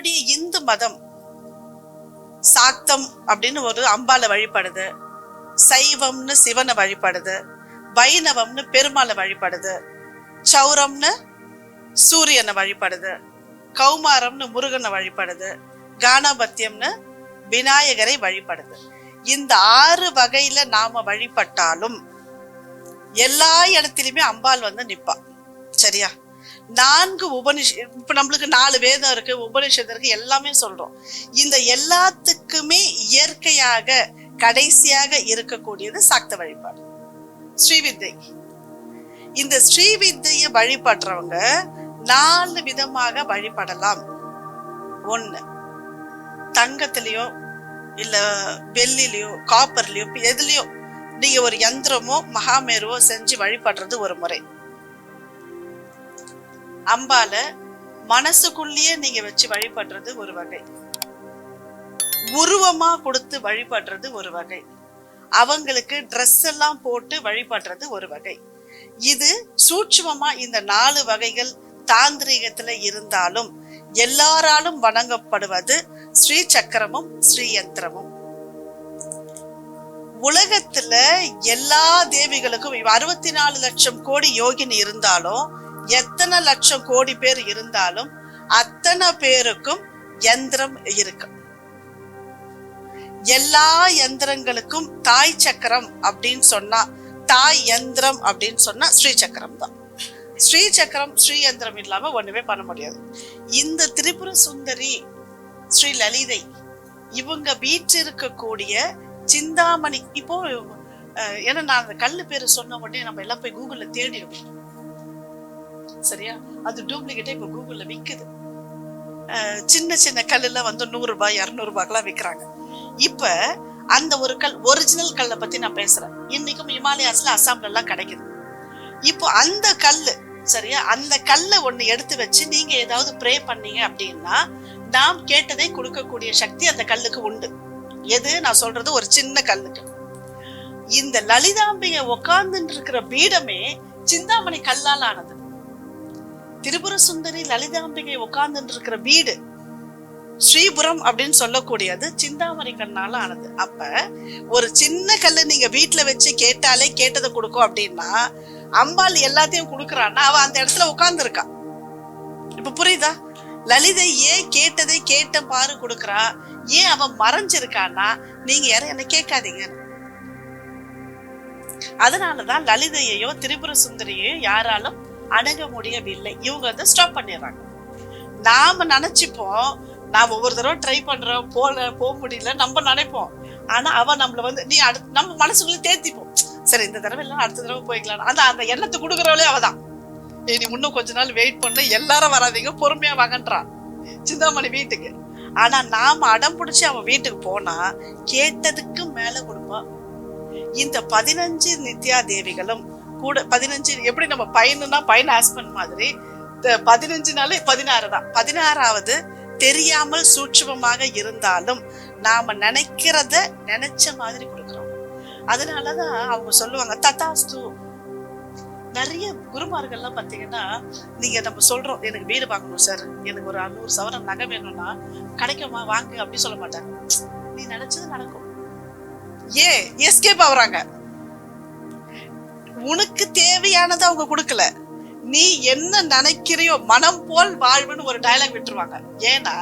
நம்மளுடைய இந்து மதம் சாக்தம் அப்படின்னு ஒரு அம்பால வழிபடுது, சைவம்னு சிவனை வழிபடுது, வைணவம்னு பெருமாளை வழிபடுது, சௌரம்னு சூரியனை வழிபடுது, கௌமாரம்னு முருகனை வழிபடுது, கானபத்தியம்னு விநாயகரை வழிபடுது. இந்த 6 வகையில நாம வழிபட்டாலும் எல்லா இடத்திலுமே அம்பாள் வந்து நிப்பா. சரியா? 4 இப்ப நம்மளுக்கு 4 வேதம் இருக்கு, உபனிஷத்து இருக்கு, எல்லாமே சொல்றோம். இந்த எல்லாத்துக்குமே இயற்கையாக கடைசியாக இருக்கக்கூடியது சாக்த வழிபாடு, ஸ்ரீவித்தை. இந்த ஸ்ரீவித்தைய வழிபடுறவங்க 4 விதமாக வழிபடலாம். 1, தங்கத்திலயோ இல்ல வெள்ளிலயோ காப்பர்லயோ எதுலயோ நீங்க ஒரு யந்திரமோ மகாமேருவோ செஞ்சு வழிபடுறது ஒரு முறை. அம்பால மனசுக்குள்ளேயே நீங்க வச்சு வழிபடுறது ஒரு வகை. உருவமா கொடுத்து வழிபடுறது ஒரு வகை. அவங்களுக்கு ட்ரெஸ் எல்லாம் போட்டு வழிபடுறது ஒரு வகை. இது சூட்சுமமா இந்த 4 வகைகள் தாந்திரீகத்துல இருந்தாலும் எல்லாராலும் வணங்கப்படுவது ஸ்ரீ சக்கரமும் ஸ்ரீ யந்திரமும். உலகத்துல எல்லா தேவிகளுக்கும் 64 லட்சம் கோடி யோகினி இருந்தாலும், எத்தனை லட்சம் கோடி பேர் இருந்தாலும் அத்தனை பேருக்கும் யந்திரம் இருக்கு. எல்லா யந்திரங்களுக்கும் தாய் சக்கரம் அப்படின்னு சொன்னா, தாய் யந்திரம் அப்படின்னு சொன்னா ஸ்ரீ சக்கரம் தான். ஸ்ரீ சக்கரம் ஸ்ரீ யந்திரம் இல்லாம ஒண்ணுமே பண்ண முடியாது. இந்த திரிபுர சுந்தரி ஸ்ரீ லலிதை இவங்க வீற்றிருக்கக்கூடிய சிந்தாமணி, இப்போ ஏன்னா நான் அந்த கல்லு பேரு சொன்ன உடனே நம்ம எல்லாம் போய் கூகுள்ல தேடிடுவோம். சரியா? அது டூப்ளிகேட்டா இப்ப கூகுள்ல விக்குது. சின்ன சின்ன கல்லுல வந்து 100 ரூபாய் 200 ரூபாய்க்கெல்லாம் விற்கிறாங்க. இப்ப அந்த ஒரு கல், ஒரிஜினல் கல்லை பத்தி நான் பேசுறேன். இன்னைக்கும் ஹிமாலயாஸ்ல அசாம்ல எல்லாம் கிடைக்குது. இப்போ அந்த கல்லு, சரியா, அந்த கல்லை ஒண்ணு எடுத்து வச்சு நீங்க ஏதாவது ப்ரே பண்ணீங்க அப்படின்னா நாம் கேட்டதை கொடுக்கக்கூடிய சக்தி அந்த கல்லுக்கு உண்டு. எது நான் சொல்றது? ஒரு சின்ன கல்லுக்கு. இந்த லலிதாம்பிகை உட்கார்ந்து இருக்கிற பீடமே சிந்தாமணி கல்லால் ஆனது. திரிபுர சுந்தரி லலிதாம்பிகை உட்கார்ந்து இருக்கிற வீடு ஸ்ரீபுரம் அப்படின்னு சொல்லக்கூடியது சிந்தாமணி கண்ணால ஆனது. அப்ப ஒரு சின்ன கல்லு நீங்க வீட்டுல வச்சு கேட்டாலே கேட்டதை கொடுக்கும் அப்படின்னா, அம்பாள் எல்லாத்தையும் கொடுக்கறான்னா அவ அந்த இடத்துல உட்கார்ந்து இருக்கா. இப்ப புரியுதா? லலிதை ஏன் கேட்டதை கேட்ட பாரு கொடுக்கறா, ஏன் அவ மறைஞ்சிருக்கான்னா நீங்க யாரும் என்ன கேட்காதீங்க. அதனாலதான் லலிதையோ திரிபுர சுந்தரியோ யாராலும் அணுக முடியவில்லை. இவங்க வந்து ஸ்டாப் பண்ணிடுறாங்க. நாம நினைச்சுப்போம், நான் ஒவ்வொரு தடவை ட்ரை பண்றோம், போக முடியல நம்ம நினைப்போம். ஆனா அவ நம்மள வந்து நீ நம்ம மனசுக்குள்ள தேத்திப்போம், சரி இந்த தடவை இல்ல அடுத்த தடவை போய்க்கலாம். அந்த எண்ணத்தை கொடுக்குறவளே அவதான். நீ இன்னும் கொஞ்ச நாள் வெயிட் பண்ண, எல்லாரும் வராதீங்க, பொறுமையா வாங்கன்றான் சிந்தாமணி வீட்டுக்கு. ஆனா நாம அடம் பிடிச்சி அவன் வீட்டுக்கு போனா கேட்டதுக்கு மேல கொடுப்பான். இந்த 15 நித்யா தேவிகளும் கூட 15, எப்படி நம்ம பையனுன்னா பையன் ஹஸ்பண்ட் மாதிரி 15 நாள் 16 தான். 16வது தெரியாமல் சூட்சுமமாக இருந்தாலும் நாம நினைக்கிறத நினைச்ச மாதிரி கொடுக்குறோம். அதனாலதான் அவங்க சொல்லுவாங்க ததாஸ்து. நிறைய குருமார்கள்லாம் பாத்தீங்கன்னா, நீங்க நம்ம சொல்றோம் எனக்கு வீடு வாங்கணும் சார், எனக்கு ஒரு 100 சவரன் நகை வேணும்னா கிடைக்குமா வாங்க அப்படி சொல்ல மாட்டாங்க. நீ நினைச்சது நடக்கும். ஏன் எஸ்கேப் ஆகுறாங்க? உனக்கு தேவையானதை அவங்க கொடுக்கல, நீ என்ன நினைக்கிறியோ மனம் போல் வாழ்வுன்னு ஒரு டயலாக் விட்டுருவாங்க. ஏன்னா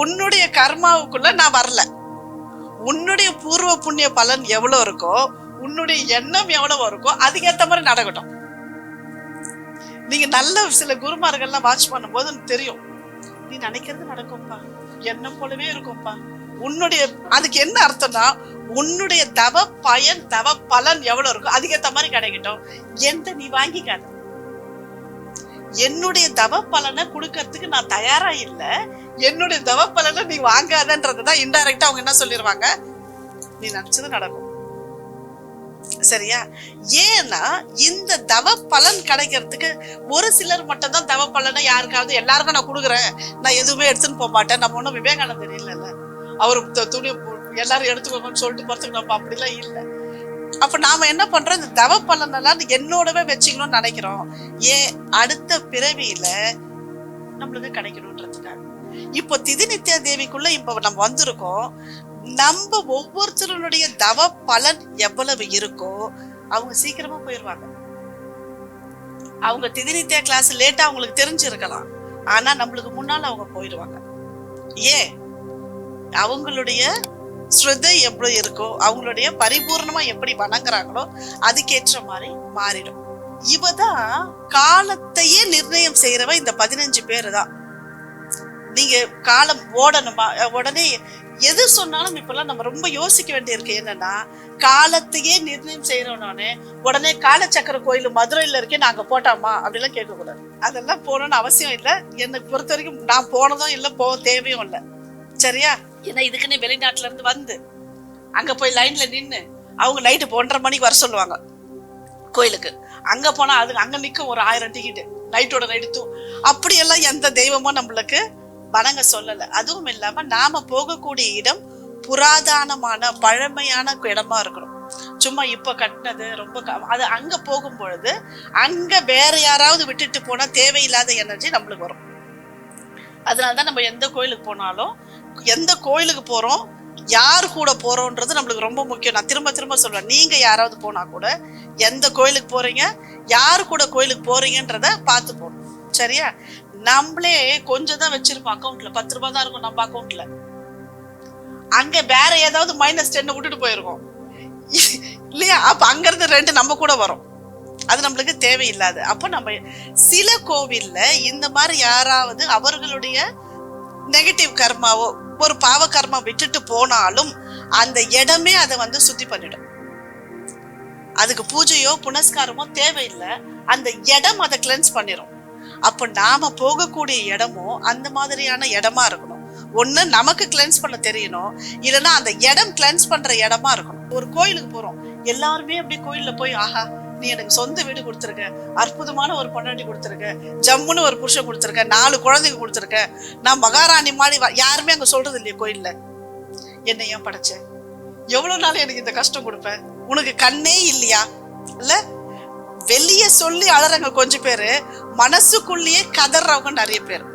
உன்னுடைய கர்மாவுக்குள்ள நான் வரல. உன்னுடைய பூர்வ புண்ணிய பலன் எவ்வளவு இருக்கோ, உன்னுடைய எண்ணம் எவ்வளவு இருக்கோ அதுக்கேற்ற மாதிரி நடக்கட்டும். நீங்க நல்ல சில குருமார்கள்லாம் வாட்ச் பண்ணும் போது தெரியும், நீ நினைக்கிறது நடக்கும்பா, எண்ணம் போலவே இருக்கும்பா. உன்னுடைய அதுக்கு என்ன அர்த்தம்னா, உன்னுடைய தவ பயன் தவ பலன் எவ்வளவு இருக்கோ அதுக்கேற்ற மாதிரி கிடைக்கட்டும். எந்த நீ வாங்கிக்காத. என்னுடைய தவ பலனை கொடுக்கறதுக்கு நான் தயாரா இல்ல, என்னுடைய தவ பலனை நீ வாங்காதன்றதுதான் இன்டைரக்டா அவங்க என்ன சொல்லிடுவாங்க, நீ நினைச்சது நடக்கும். சரியா? ஏன்னா இந்த தவ பலன் கிடைக்கிறதுக்கு ஒரு சிலர் மட்டும் தான் தவ பலனை, யாருக்காவது எல்லாருக்கும் நான் கொடுக்குறேன், நான் எதுவுமே எடுத்துன்னு போக மாட்டேன். நம்ம ஒன்றும் விவேகானந்தர் இல்லைல்ல, அவரு துணி எல்லாரும் எடுத்துக்கோங்கன்னு சொல்லிட்டு போறதுக்கு நம்ம அப்படிலாம் இல்லை. அப்ப நாம என்ன பண்றோம், இந்த தவ பலனெல்லாம் என்னோடவே வச்சுக்கணும்னு நினைக்கிறோம். ஏன் அடுத்த பிறவியில நம்மளுக்கு கிடைக்கணும்ன்றதுக்காக. இப்போ திதி நித்யா தேவிக்குள்ள இப்ப நம்ம வந்திருக்கோம். நம்ம ஒவ்வொருத்தருடைய தவ பலன் எவ்வளவு இருக்கோ அவங்க சீக்கிரமா போயிருவாங்க. அவங்க திதி நித்யா கிளாஸ் லேட்டா அவங்களுக்கு தெரிஞ்சிருக்கலாம், ஆனா நம்மளுக்கு முன்னால அவங்க போயிடுவாங்க. ஏன்? அவங்களுடைய ஸ்ரத்தை எப்படி இருக்கோ, அவங்களுடைய பரிபூர்ணமா எப்படி வணங்குறாங்களோ அதுக்கேற்ற மாதிரி மாறிடும். இவதான் காலத்தையே நிர்ணயம் செய்யறவ. இந்த 15 பேரு தான். நீங்க காலம் ஓடணுமா, உடனே எது சொன்னாலும் இப்பெல்லாம் நம்ம ரொம்ப யோசிக்க வேண்டியிருக்கு. என்னன்னா, காலத்தையே நிர்ணயம் செய்யறோன்னு உடனே காலச்சக்கர கோயில் மதுரையில இருக்கே நாங்க போட்டாமா அப்படிலாம் கேட்க கூடாது. அதெல்லாம் போகணும்னு அவசியம் இல்லை. எனக்கு பொறுத்த வரைக்கும் நான் போனதும் இல்லை, போக தேவையும் இல்லை. சரியா? ஏன்னா இதுக்குன்னு வெளிநாட்டுல இருந்து வந்து அங்க போய் லைன்ல நின்று அவங்க நைட்டு 1:30 மணிக்கு வர சொல்லுவாங்க கோயிலுக்கு. அங்க போனா அது அங்க நிற்கும் ஒரு 1000 டிக்கெட்டு நைட்டோட நைட்டு. அப்படியெல்லாம் எந்த தெய்வமும் நம்மளுக்கு வணங்க சொல்லலை. அதுவும் இல்லாம நாம போகக்கூடிய இடம் புராதனமான பழமையான இடமா இருக்கணும். சும்மா இப்ப கட்டினது ரொம்ப அது அங்க போகும் பொழுது அங்க வேற யாராவது விட்டுட்டு போனா தேவையில்லாத எனர்ஜி நம்மளுக்கு வரும். அதனாலதான் நம்ம எந்த கோயிலுக்கு போனாலும், எந்த கோயிலுக்கு போறோம், யார் கூட போறோம்ன்றது நம்மளுக்கு ரொம்ப முக்கியம். நான் திரும்ப திரும்ப சொல்றேன், நீங்க யாராவது போனா கூட எந்த கோயிலுக்கு போறீங்க, யாரு கூட கோயிலுக்கு போறீங்கன்றத பார்த்து போகணும். சரியா? நம்மளே கொஞ்சம் தான் வச்சிருப்போம் அக்கௌண்ட்ல, 10 ரூபாய் தான் இருக்கும் நம்ம அக்கௌண்ட்ல. அங்க வேற ஏதாவது -10 விட்டுட்டு போயிருக்கோம் இல்லையா? அப்ப அங்க இருந்து 2 நம்ம கூட வரும். அது நம்மளுக்கு தேவையில்லாது. அப்போ நம்ம சில கோவில்ல இந்த மாதிரி யாராவது அவர்களுடைய நெகட்டிவ் கர்மாவோ ஒரு பாவ கர்மா விட்டுட்டு போனாலும் அந்த இடமே அதை சுத்தி பண்ணிடும். அதுக்கு பூஜையோ புனஸ்காரமோ தேவையில்லை, அந்த இடம் அதை கிளென்ஸ் பண்ணிடும். அப்ப நாம போகக்கூடிய இடமும் அந்த மாதிரியான இடமா இருக்கணும். ஒண்ணு நமக்கு கிளென்ஸ் பண்ண தெரியணும், இல்லைன்னா அந்த இடம் கிளென்ஸ் பண்ற இடமா இருக்கணும். ஒரு கோயிலுக்கு போறோம், எல்லாருமே அப்படியே கோயில்ல போய் ஆஹா நீ எனக்கு சொந்த வீடு கொடுத்துருக்க, அற்புதமான ஒரு பொண்டாட்டி கொடுத்துருக்க, ஜம்முன்னு ஒரு புருஷன் கொடுத்துருக்க, 4 குழந்தைங்க கொடுத்துருக்க, நான் மகாராணி மாதிரி யாருமே அங்க சொல்றது இல்லையா கோயில்ல? என்ன ஏன் படைச்ச, எவ்வளவு நாள் எனக்கு இந்த கஷ்டம் கொடுப்பேன், உனக்கு கண்ணே இல்லையா? இல்ல வெளிய சொல்லி அழறவங்க கொஞ்சம் பேரு, மனசுக்குள்ளேயே கதறவங்க நிறைய பேர்.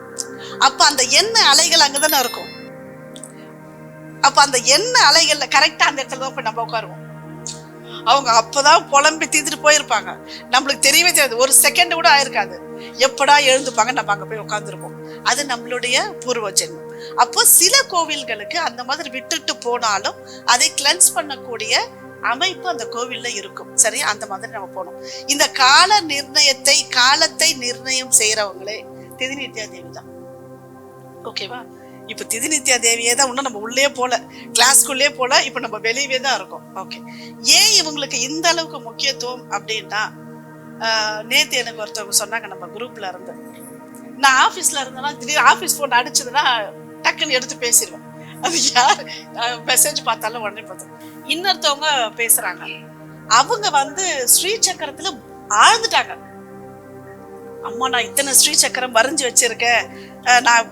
அப்ப அந்த எண்ணெய் அலைகள் அங்கதானே இருக்கும். அப்ப அந்த எண்ணெய் அலைகள்ல கரெக்டா அந்த இடத்துல தான் போய் நம்ம உட்காருவோம். அவங்க அப்பதான் புலம்பி தீர்த்துட்டு போயிருப்பாங்க, நம்மளுக்கு தெரியவே தெரியாது, ஒரு செகண்ட் கூட ஆயிருக்காது. எப்படா எழுந்துப்பாங்க, நம்ம அங்க போய் உட்காந்துருப்போம். அது நம்மளுடைய பூர்வ ஜென்மம். அப்போ சில கோவில்களுக்கு அந்த மாதிரி விட்டுட்டு போனாலும் அதை கிளென்ஸ் பண்ணக்கூடிய அமைப்பு அந்த கோவில்ல இருக்கும். சரியா? அந்த மாதிரி நம்ம போனோம். இந்த காலத்தை நிர்ணயம் செய்யறவங்களே திதி நித்யா தேவி தான். ஓகேவா? இப்ப திதி நித்யா தேவியே தான். இன்னும் நம்ம உள்ளே போல, கிளாஸ்க்குள்ளே போல, இப்ப நம்ம வெளியவே தான் இருக்கோம். ஓகே, ஏன் இவங்களுக்கு இந்த அளவுக்கு முக்கியத்துவம் அப்படின்னா, நேத்து எனக்கு ஒருத்தவங்க சொன்னாங்க, நம்ம குரூப்ல இருந்து, நான் ஆபீஸ்ல இருந்தேன்னா திடீர்னு ஆபீஸ் போன் அடிச்சதுன்னா டக்குன்னு எடுத்து பேசிடுவேன். அது யார் மெசேஜ் பார்த்தாலும் உடனே பார்த்தேன். இன்னொருத்தவங்க பேசுறாங்க, அவங்க ஸ்ரீ சக்கரத்துல ஆழ்ந்துட்டாங்க. அம்மா நான் இத்தனை ஸ்ரீ சக்கரம் வரைஞ்சி வச்சிருக்கேன், நான்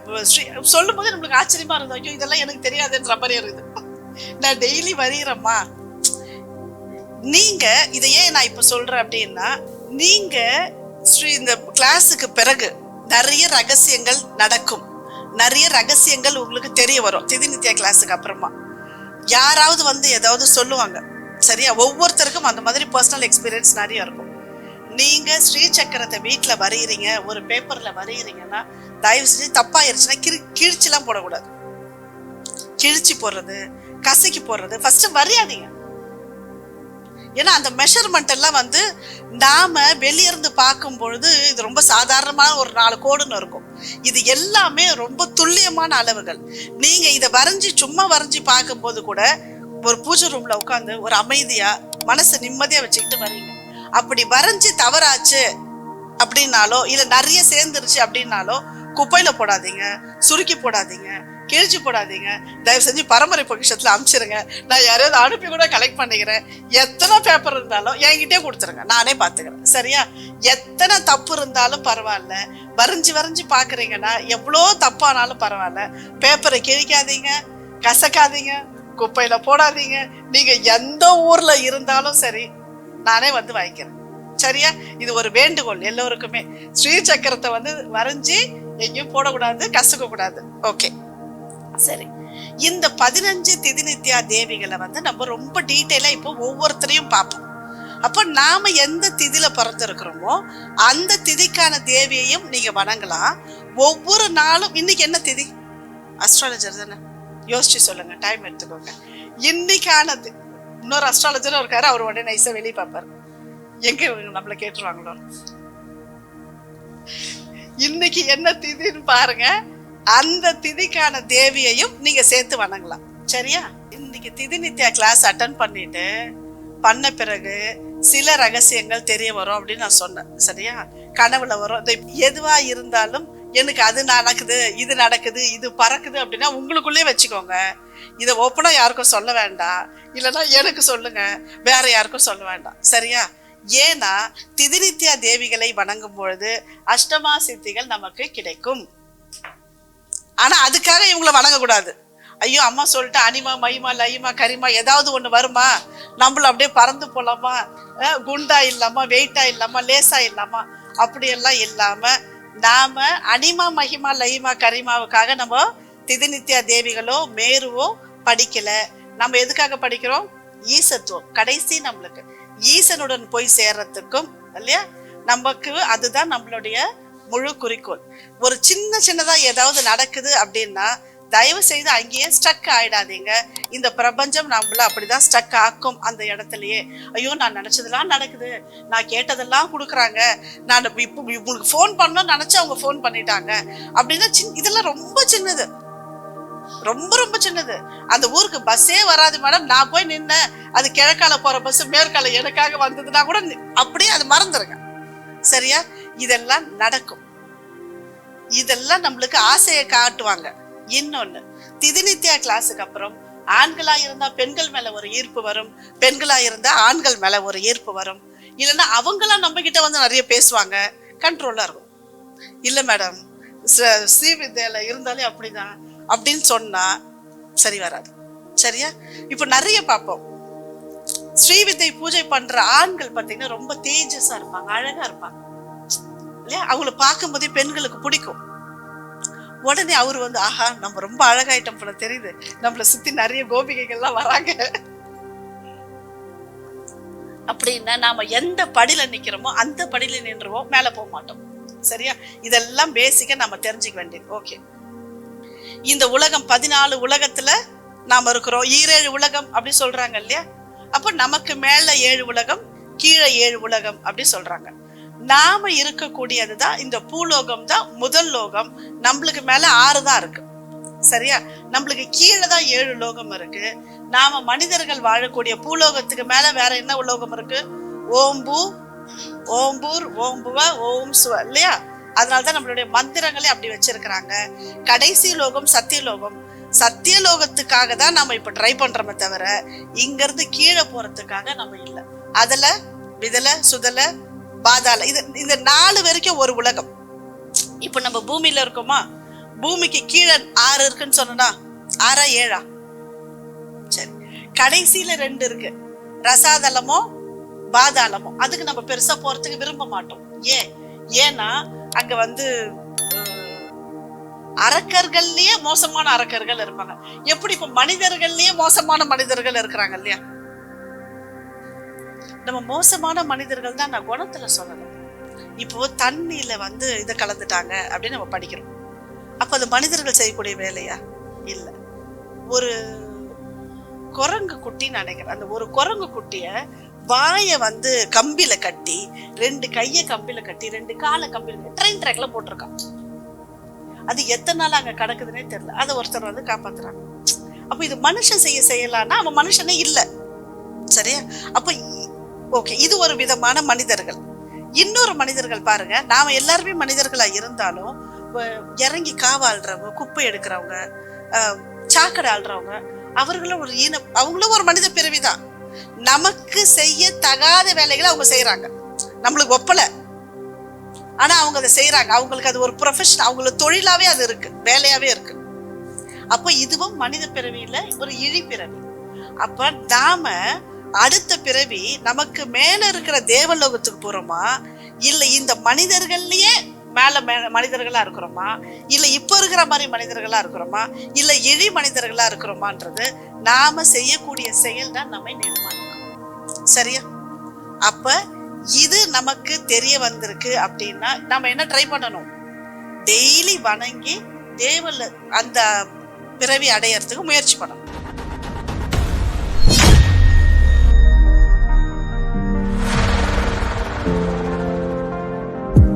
சொல்லும் போது நம்மளுக்கு ஆச்சரியமா இருந்தோம், ஐயோ இதெல்லாம் எனக்கு தெரியாதுன்ற மாதிரி இருக்குது. நான் டெய்லி வரைகிறேம்மா. நீங்க இதை ஏன் நான் இப்ப சொல்றேன் அப்படின்னா, நீங்க இந்த கிளாஸுக்கு பிறகு நிறைய ரகசியங்கள் நடக்கும், நிறைய ரகசியங்கள் உங்களுக்கு தெரிய வரும். திதி நித்யா கிளாஸுக்கு அப்புறமா யாராவது ஏதாவது சொல்லுவாங்க. சரியா? ஒவ்வொருத்தருக்கும் அந்த மாதிரி பர்சனல் எக்ஸ்பீரியன்ஸ் நிறைய இருக்கும். நீங்க ஸ்ரீ சக்கரத்தை வீட்டுல வரைகிறீங்க, ஒரு பேப்பர்ல வரைகிறீங்கன்னா தயவு செஞ்சு தப்பாயிருச்சுன்னா கிழிச்சுலாம் போடக்கூடாது. கிழிச்சு போடுறது, கசக்கி போடுறது ஃபர்ஸ்ட் வரையாதீங்க. ஏன்னா அந்த மெஷர்மெண்ட் எல்லாம் நாம வெளியிருந்து பார்க்கும் பொழுது இது ரொம்ப சாதாரணமான ஒரு 4 கோடுன்னு இருக்கும். இது எல்லாமே ரொம்ப துல்லியமான அளவுகள். நீங்க இதை சும்மா வரைஞ்சி பார்க்கும் போது கூட ஒரு பூஜை ரூம்ல உட்காந்து ஒரு அமைதியா மனசை நிம்மதியா வச்சுக்கிட்டு வரீங்க. அப்படி வரைஞ்சி தவறாச்சு அப்படின்னாலோ இல்ல நிறைய சேர்ந்துருச்சு அப்படின்னாலோ குப்பையில போடாதீங்க, சுருக்கி போடாதீங்க, கிழிச்சு போடாதீங்க. தயவு செஞ்சு பரம்பரை பொக்கிஷத்துல அனுப்பிச்சிருங்க. நான் யாரையாவது அனுப்பி கூட கலெக்ட் பண்ணிக்கிறேன். எத்தனை பேப்பர் இருந்தாலும் என்கிட்டே கொடுத்துருங்க, நானே பார்த்துக்கிறேன். சரியா? எத்தனை தப்பு இருந்தாலும் பரவாயில்ல, வரைஞ்சி பாக்குறீங்கன்னா எவ்வளோ தப்பானாலும் பரவாயில்ல, பேப்பரை கிழிக்காதீங்க, கசக்காதீங்க, குப்பையில போடாதீங்க. நீங்க எந்த ஊர்ல இருந்தாலும் சரி, நானே வாங்கிக்கிறேன். சரியா? இது ஒரு வேண்டுகோள் எல்லோருக்குமே. ஸ்ரீ சக்கரத்தை வரைஞ்சி எங்கேயும் போடக்கூடாது, கசக்க கூடாது. ஓகே, சரி. இந்த 15 திதி நித்யா தேவிகளை வந்து நம்ம ரொம்ப டீட்டெயிலா இப்போ ஒவ்வொருத்தரையும் பார்ப்போம். அப்போ நாம எந்த திதியில பிறந்திருக்கிறோமோ அந்த திதிக்கான தேவியையும் நீங்க வணங்கலாம். ஒவ்வொரு நாளும் இன்னைக்கு என்ன திதி? அஸ்ட்ராலஜர் தானே, யோசிச்சு சொல்லுங்க, டைம் எடுத்துக்கோங்க. இன்னைக்கானது இன்னொரு அஸ்ட்ராலஜரும் இருக்காரு, அவர் உடனே நைஸா வெளியே பார்ப்பாரு, எங்க நம்மள கேட்டுருவாங்களோ. இன்னைக்கு என்ன திதின்னு பாருங்க, அந்த திதிக்கான தேவியையும் நீங்க சேர்த்து வணங்கலாம். சரியா? இன்னைக்கு திதி நித்யா கிளாஸ் அட்டன் பண்ணிட்டு பண்ண பிறகு சில ரகசியங்கள் தெரிய வரும் அப்படின்னு நான் சொன்னேன். சரியா? கனவுல வரும். எதுவா இருந்தாலும் எனக்கு அது நடக்குது, இது நடக்குது, இது பறக்குது அப்படின்னா உங்களுக்குள்ளே வச்சுக்கோங்க. இதை ஓப்பனா யாருக்கும் சொல்ல வேண்டாம், இல்லைன்னா எனக்கு சொல்லுங்க, வேற யாருக்கும் சொல்ல வேண்டாம். சரியா? ஏன்னா திதி நித்யா தேவிகளை வணங்கும் பொழுது அஷ்டமா சித்திகள் நமக்கு கிடைக்கும். ஆனா அதுக்காக இவங்களை வணங்கக்கூடாது. ஐயோ அம்மா சொல்லிட்டு அனிமா மைமா லைமா கரிமா ஏதாவது ஒண்ணு வருமா, நம்மள அப்படியே பறந்து போலாமா, குண்டா இல்லாம வெயிட்டா இல்லாம லேசா இல்லாமா, அப்படியெல்லாம் இல்லாம நாம அனிமா மகிமா லைமா கரிமாவுக்காக நம்ம திதி நித்யா தேவிகளோ மேருவோ படிக்கல. நம்ம எதுக்காக படிக்கிறோம்? ஈசத்துவம். கடைசி நம்மளுக்கு ஈசனுடன் போய் சேர்றதுக்கும் இல்லையா, நமக்கு அதுதான் நம்மளுடைய முழு குறிக்கோள். ஒரு சின்னதா ஏதாவது நடக்குது அப்படின்னா தயவு செய்து அங்கேயே ஸ்டக் ஆயிடாதீங்க. இந்த பிரபஞ்சம் நம்மள அப்படிதான் ஸ்டக் ஆக்கும் அந்த இடத்துலயே. ஐயோ நான் நினைச்சதெல்லாம் நடக்குது, நான் கேட்டதெல்லாம் கொடுக்குறாங்க, நான் இப்போ உங்களுக்கு ஃபோன் பண்ணணும்னு நினைச்சு அவங்க ஃபோன் பண்ணிட்டாங்க அப்படின்னா இதெல்லாம் ரொம்ப சின்னது, ரொம்ப ரொம்ப சின்னது. அந்த ஊருக்கு பஸ்ஸே வராது மேடம், நான் போய் நின்னேன், அது கிழக்கால போற பஸ் மேற்கால எனக்காக வந்ததுன்னா கூட அப்படியே அது மறந்துருங்க. சரியா? இதெல்லாம் நடக்கும். இதெல்லாம் நம்மளுக்கு ஆசையை காட்டுவாங்க. இன்னொன்னு, திதி நித்யா கிளாஸுக்கு அப்புறம் ஆண்களா இருந்தா பெண்கள் மேல ஒரு ஈர்ப்பு வரும், பெண்களா இருந்தா ஆண்கள் மேல ஒரு ஈர்ப்பு வரும். இல்லைன்னா அவங்களாம் நம்ம கிட்ட வந்து நிறைய பேசுவாங்க, கண்ட்ரோலா இருக்கும். இல்ல மேடம் ஸ்ரீ வித்யால இருந்தாலே அப்படிதான் அப்படின்னு சொன்னா சரி வராது. சரியா? இப்ப நிறைய பார்ப்போம், ஸ்ரீவித்தை பூஜை பண்ற ஆண்கள் பார்த்தீங்கன்னா ரொம்ப தேஜஸா இருப்பாங்க, அழகா இருப்பாங்க இல்லையா? அவங்கள பார்க்கும் போதே பெண்களுக்கு பிடிக்கும். உடனே அவரு வந்து ஆஹா நம்ம ரொம்ப அழகாயிட்டம் போல தெரியுது, நம்மள சுத்தி நிறைய கோபிகைகள்லாம் வராங்க அப்படின்னா நாம எந்த படியில நிக்கிறோமோ அந்த படியில நின்றுவோம், மேல போக மாட்டோம். சரியா? இதெல்லாம் பேசிக்கா நம்ம தெரிஞ்சுக்க வேண்டியது. ஓகே, இந்த உலகம் 14 உலகத்துல நாம இருக்கிறோம், 7 உலகம் அப்படி சொல்றாங்க இல்லையா? அப்ப நமக்கு மேல 7 உலகம், கீழே 7 உலகம் அப்படி சொல்றாங்க. நாம இருக்கக்கூடியதுதான் இந்த பூலோகம் தான் முதல் லோகம். நம்மளுக்கு மேல 6 தான் இருக்கு. சரியா? நம்மளுக்கு கீழே தான் 7 லோகம் இருக்கு. நாம மனிதர்கள் வாழக்கூடிய பூலோகத்துக்கு மேல வேற என்ன லோகம் இருக்கு? ஓம்பூ, ஓம்பூர், ஓம்புவ, ஓம் சுவ இல்லையா? அதனாலதான் நம்மளுடைய மந்திரங்களே அப்படி வச்சிருக்கிறாங்க. கடைசி லோகம் சத்தியலோகம். சத்தியலோகத்துக்காக தான் நம்ம இப்ப ட்ரை பண்றோமே தவிர இங்க இருந்து கீழே போறதுக்காக நம்ம இல்லை. அதுல விதல சுதல பாதாள இந்த 4 வரைக்கும் ஒரு உலகம். இப்ப நம்ம பூமியில இருக்கோமா, பூமிக்கு கீழே 6 இருக்குன்னு சொன்னா 6 7? சரி, கடைசியில 2 இருக்கு, ரசாதலமோ பாதாளமோ. அதுக்கு நம்ம பெருசா போறதுக்கு விரும்ப மாட்டோம். ஏன்னா அங்க வந்து அரக்கர்கள்லயே மோசமான அரக்கர்கள் இருப்பாங்க. எப்படி இப்ப மனிதர்கள்லயே மோசமான மனிதர்கள் இருக்கிறாங்க இல்லையா? நம்ம மோசமான மனிதர்கள் தான் நான் குணத்துல சொல்லல. இப்போ தண்ணியில வந்து இதை கலந்துட்டாங்க அப்படின்னு நம்ம படிக்கிறோம். அப்ப அது மனிதர்கள் செய்யக்கூடிய வேலையா? இல்ல. ஒரு குரங்கு குட்டின்னு நினைக்கிறேன், அந்த ஒரு குரங்கு குட்டிய வாய வந்து கம்பியில கட்டி 2 கைய கம்பியில கட்டி 2 காலை கம்பியில ட்ரெயின் ட்ராக்ல போட்டிருக்கான். அது எத்தனை நாள் அங்க கிடக்குதுன்னே தெரியல. அதை ஒருத்தர் வந்து காப்பாத்துறாங்க. அப்ப இது மனுஷன் செய்யலான்னா அவன் மனுஷனே இல்லை. சரியா? அப்ப ஓகே, இது ஒரு விதமான மனிதர்கள். இன்னொரு மனிதர்கள் பாருங்க, நாம எல்லாருமே மனிதர்களா இருந்தாலும் இறங்கி காவாள்றவங்க, குப்பை எடுக்கிறவங்க, சாக்கடை ஆள்றவங்க, அவர்களும் ஒரு அவங்களும் ஒரு மனித பிறவிதான். நமக்கு செய்ய தகாத வேலைகளை அவங்க செய்யறாங்க, நம்மளுக்கு ஒப்பல, ஆனா அவங்க அதை செய்யறாங்க. அவங்களுக்கு அது ஒரு ப்ரொஃபஷன், அவங்களுக்கு தொழிலாவே அது இருக்கு, வேலையாவே இருக்கு. அப்ப இதுவும் மனித பிறவியில ஒரு இழி பிறவி. அப்ப நாம அடுத்த பிறவி நமக்கு மேல இருக்கிற தேவலோகத்துக்கு போறோமா, இல்ல இந்த மனிதர்கள்லயே மேல மனிதர்களா இருக்கிறோமா, இல்ல இப்ப இருக்கிற மாதிரி மனிதர்களா இருக்கிறோமா, இல்ல எழி மனிதர்களா இருக்கிறோமான்றது நாம செய்யக்கூடிய செயல் தான் நம்மை நிர்மாணிக்கும். சரியா? அப்ப இது நமக்கு தெரிய வந்திருக்கு அப்படின்னா நம்ம என்ன ட்ரை பண்ணணும்? டெய்லி வணங்கி தேவல அந்த பிறவி அடையறதுக்கு முயற்சி பண்ணணும்.